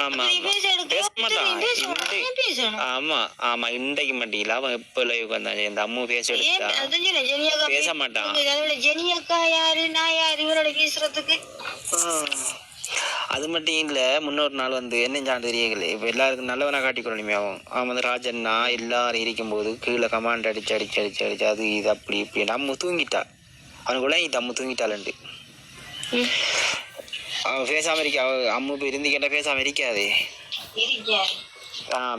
ஆமா பேச மாட்டான். ஆமா ஆமா இன்றைக்கு மட்டும் அவன் எப்ப லைவ் வந்தான் இந்த அம்மு பேச எடுத்தா பேச மாட்டான். ஜெனியக்கா யாரு நான் யாரு இவரோட பேசுறதுக்கு. அது மட்டும் இல்ல முன்னொரு நாள் வந்து என்ன தெரியல இப்ப எல்லாருக்கும் நல்லவனா காட்டிக்கொள்ளணுமே அவன் வந்து ராஜண்ணா எல்லாரும் இருக்கும்போது கீழே கமாண்ட் அடிச்சு அடிச்சு அடிச்சு அடிச்சு அது இது அப்படி இப்படி அம்மு தூங்கிட்டா அவனுக்குள்ள இது அம்மு தூங்கிட்டாளண்டு அவன் பேசாம இருக்க அம்மு போய் இருந்துக்கிட்ட பேசாம இருக்காது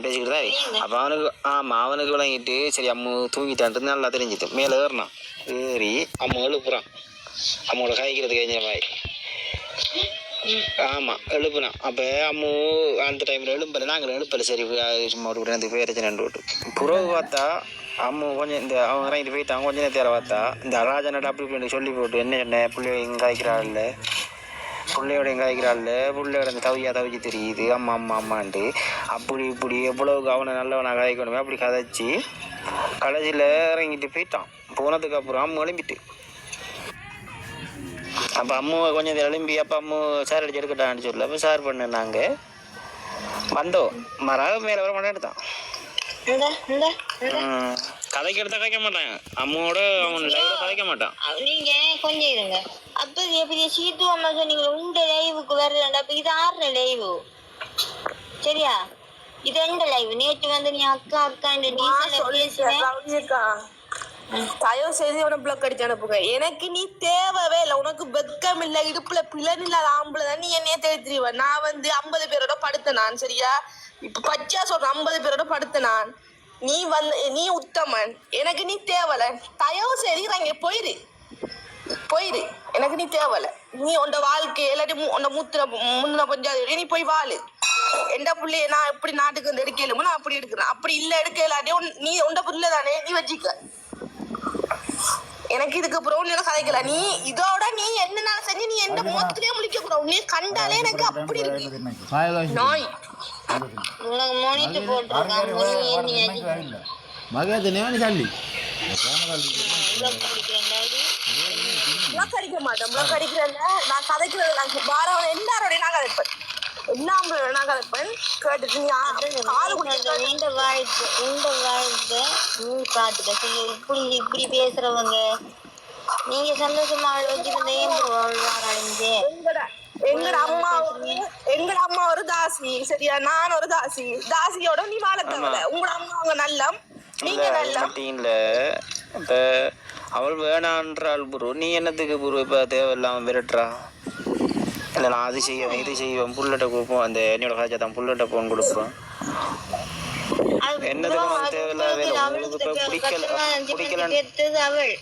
பேசிக்கிட்டு தான் அப்ப அவனுக்கு ஆமா அவனுக்கு விளங்கிட்டு சரி அம்மு தூங்கிட்டான்றது நல்லா தெரிஞ்சுது மேல ஏறினான் ஏறி அம்மு எழுப்புறான் அம்மோட காய்க்கிறதுக்கு எஞ்ச மாதிரி ஆமா எழுப்புனான். அப்ப அம்மு அந்த டைம்ல எழுப்பல நாங்கள் எழுப்பல சரி சும்மா ஒரு பிரச்சனை விட்டு புறவு பார்த்தா அம்மு கொஞ்சம் இந்த அவங்க இறங்கிட்டு போயிட்டாங்க கொஞ்ச நேரத்தில் பார்த்தா இந்த ராஜனோட அப்படி இப்படி சொல்லி போட்டு என்ன சொன்னேன் பிள்ளைய இங்கே காய்க்கிறாள் பிள்ளையோட எங்கே காய்க்கிறாள் பிள்ளையோட இந்த தவிச்சு தெரியுது அம்மா அம்மா அம்மான்ட்டு அப்படி இப்படி எவ்வளவு அவனை நல்லவனை காய்க்கணுமே அப்படி கதைச்சி கடைசியில் இறங்கிட்டு போயிட்டான். போனதுக்கு அப்புறம் அம்மு எழும்பிட்டு அப்போ அம்மு கொஞ்சம் எழும்பி அப்போ அம்மு சார் அடிச்சு எடுக்கட்டான்னு சொல்லல அப்போ சார் பண்ண நாங்கள் வந்தோம் மறாக மேலே வர மாட்டேன் எடுத்தான் கதைக்கு எடுத்தா கதைக்க மாட்டான் அம்மாவோட அவன் லைவ்ல கதைக்க மாட்டான். நீங்க கொஞ்சம் இருங்க அப்ப எப்படி சீத்து அம்மா சொன்னீங்க உண்ட லைவுக்கு வரலண்டா அப்ப இது 6 லைவ் சரியா இது எந்த லைவ் நேற்று வந்து நீ அக்கா அக்கா தயவு செய்து உன பிளாக் அடிச்சு அனுப்புங்க. எனக்கு நீ தேவைவே இல்லை. உனக்கு வெக்கம் இல்லை இடுப்புல பிளன் இல்லாத ஆம்பளை தான் நீ என்னைய தெரிஞ்சிருவ. நான் வந்து 50 பேரோட படுத்த நான் சரியா இப்ப பச்சா சொல்றேன் 50 பேரோட படுத்த நான் நீ உத்தமன் எனக்கு நீ தேவலை. தயவு செய்து இங்க போயிரு எனக்கு நீ தேவலை. நீ உண்ட வாழ்க்கை எல்லாத்தையும் உண்ட முன்ன பஞ்சாயத்து நீ போய் வாழு. எந்த புள்ளைய நான் எப்படி நாட்டுக்கு வந்து எடுக்கலுமோ நான் அப்படி எடுக்கிறேன். அப்படி இல்லை எடுக்க இல்லாட்டியும் நீ உண்ட புள்ள தானே நீ வச்சுக்க. எனக்கு இதுக்கு அப்புறம் கதைக்கல நீ இதோட நீ என்ன செஞ்சு நீ எந்த மொத்தத்திலேயே முழிக்க கூடாது. நீ கண்டாலே எனக்கு அப்படி இருக்கு நாய் மோனிட்டு போட்டுருக்காங்க அடிக்க மாட்டேன் அடிக்கிறேன் நான் கதைக்கிறது நான் வாரவன் எல்லாரோடைய நான் கதைப்பேன் எல்லாம் நான் கதைப்பேன் கேட்டுட்டு இந்த வாழ்க்கை நீ பாத்துக்க இப்படி பேசுறவங்க நீங்க சந்தோஷமா வச்சுருந்த எங்கட அம்மா ஒரு தாசி சரியா நான் ஒரு தாசியோட நீ வாழ தேவை. உங்களோட அம்மா அவங்க நல்லம் நீங்க நல்லம் இப்ப அவள் வேணான்றாள் புரு நீ என்னத்துக்கு புரு இப்ப தேவையில்லாம விரட்டுறா இல்லை நான் அது செய்வேன் இது செய்வேன் புல்லட்டை கொடுப்போம் அந்த என்னோட காய்ச்சா தான் புல்லட்டை போன் கொடுப்போம் என்னதுக்கு தேவையில்லாத பிடிக்கல அவள்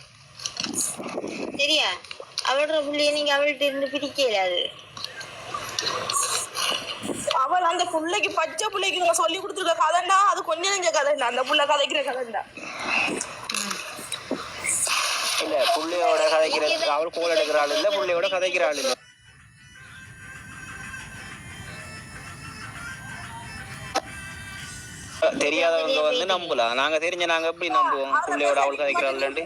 சரியா அவளோட புள்ளைய நீங்க அவள்கிட்ட இருந்து பிடிக்கலாது. அவள் அந்த புள்ளைக்கு பச்சை புள்ளைக்கு நீங்க சொல்லி கொடுத்துருக்க கதைண்டா அது கொஞ்சம் நெஞ்ச கதைண்டா அந்த புள்ள கதைக்கிற கதைண்டா இல்ல புள்ளையோட கதைக்கிறது அவள் கோல் எடுக்கிறாள் இல்ல புள்ளையோட கதைக்கிறாள் இல்ல தெரியாதவங்க வந்து நம்பலாம். நாங்க தெரிஞ்ச நாங்க எப்படி நம்புவோம் புள்ளையோட அவள் கதைக்கிறாள்லண்டு.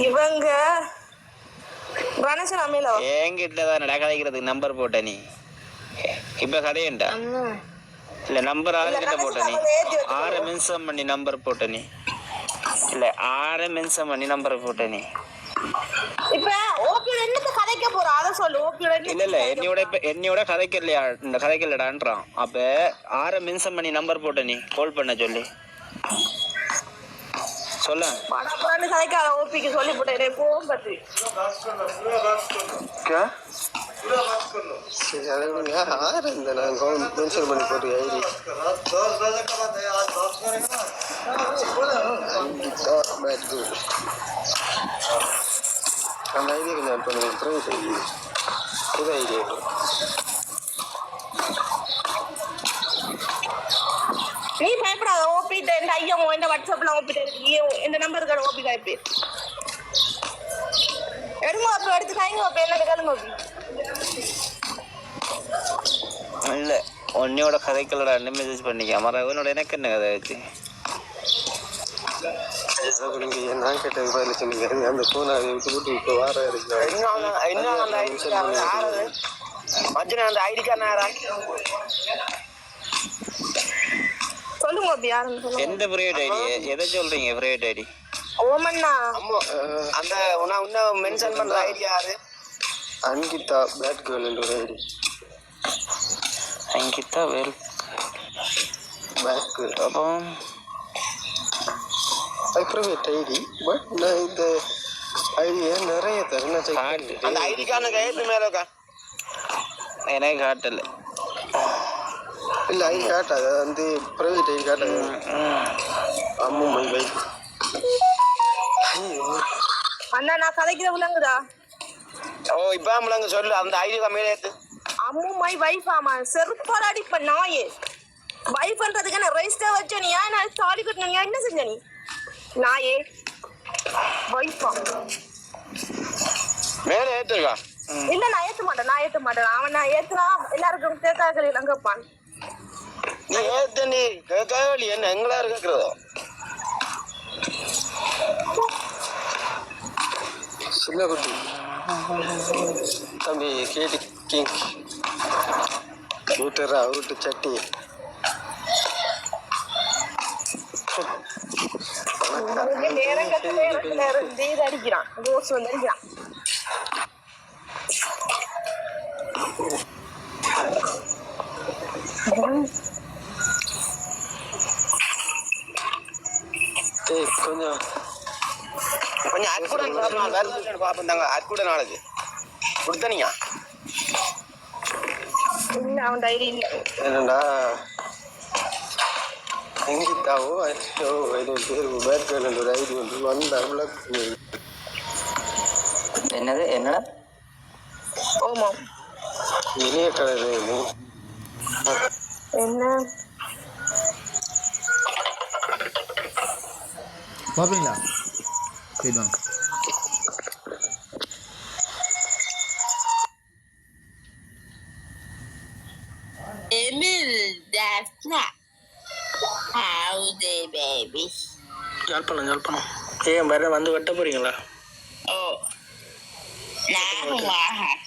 இவங்க என்கிட்டதான் கதைக்கிறதுக்கு நம்பர் போட்ட நீ இப்ப கதையண்டா இல்ல நம்பர் 6 கிட்ட போட்ட நீ 6 மென்ஷன் பண்ணி நம்பர் போட்ட நீ இல்ல 6 மென்ஷன் பண்ணி நம்பர் போட்ட நீ இப்ப ஓபியோட என்னத்த கதைக்க போற அத சொல்லு. ஓபியோட இல்ல என்னையோட கதைக்கலையா இந்த கதைக்கலடான்றான். அப்ப 6 மென்ஷன் பண்ணி நம்பர் போட்ட நீ கால் பண்ண சொல்லி சொல்ல படப்படன்னு கதைக்காத ஓபிக்கு சொல்லி போட்டேன் போகும் பத்தி மென்ஷன் பண்ணி போட்டு ஐடி அந்த ஐடியா கொஞ்சம் ஆட் பண்ணுங்க ப்ரைவேட் ஐடி புது ஐடியா நீ பயப்படாத ஓபிட்ட இந்த ஐயமோ இந்த வாட்ஸ்அப்ல ஓபிட்ட இருக்கு இந்த நம்பருக்கு ஓபி காய்ப்பு எடுங்க அப்போ எடுத்து காய்ங்க அப்போ என்ன கேளுங்க ஓபி இல்ல உன்னையோட கதைக்கலடா மெசேஜ் பண்ணிக்க மறவனோட எனக்கு என்ன கதை வச்சு அதை கொடுங்க நான் கேட்டது பதில் சொன்னீங்க அந்த ஃபோனை அதை விட்டு இப்போ வார இன்னும் அந்த ஐடி மஜ்ஜன அந்த ஐடி கார்டு யாரா சொல்லுங்க அப்படி யாருன்னு சொல்லுங்க. எந்த பிரைவேட் ஐடி எதை சொல்றீங்க பிரைவேட் ஐடி ஓமண்ணா அந்த நான் இன்னும் மென்ஷன் பண்ற ஐடி யாரு அன்கிதா பேட் கேர்ள் என்ற ஒரு ஐடி அங்கிதா வேல் பேட் கேர்ள் அப்போ ப்ரைவேட் ஐடி பட் நான் இந்த ஐடியை நிறைய தரேன் அந்த ஐடி கார்டு கையெழுத்து மேலக்கா எனக்கு காட்டல இல்லை ஐடி காட்டாது வந்து ப்ரைவேட் ஐடி காட்டாது அம்மா மை பைக் அண்ணா நான் கதைக்கிற விளங்குதா ஓ இப்போ நம்மளங்க சொல்லு அந்த ஐடி மேலே ஏற்று அம்மு மை வைஃப் ஆமா செருப்பால் அடிப்ப நாயே வைஃப்ன்றதுக்கு நான் ரெஜிஸ்டர் வச்ச நீ ஏன் நான் தாலி கட்டின நீ என்ன செஞ்ச நீ நாயே வைஃபா மேலே ஏற்றுக்கா இல்ல நான் ஏத்த மாட்டேன் அவன் நான் ஏத்துனா எல்லாருக்கும் கேட்டாக்கள் எல்லாம் கேட்பான் நீ ஏற்ற நீ கேட்கவே என்ன எங்களா இருக்கிறதோ சின்ன குட்டி தம்பி கேட்டு கிங் கேட்டுறா உருட்டு சட்டி நேரம் கட்டு நேரம் இது அடிக்கிறான் ரோஸ் வந்து அடிக்கிறான் கொஞ்சம் கொஞ்சம் அற்கூடன் பார்ப்போம் தாங்க அற்கூட நாளைக்கு கொடுத்தனீங்க இல்ல அவன் டைரி இல்ல என்னடா அங்கிதாவோ ஐயோ இது பேர் பேட் கேர்ள் என்ற ஒரு ஐடி வந்து வந்த பிளாக் என்னது என்னடா ஓமா இணைய கலர் என்ன பார்ப்பீங்களா சரி வாங்க Emil, that's not how they baby. Yazhpanam ஏன் வேற வந்து வெட்ட போறீங்களா Oh, now I have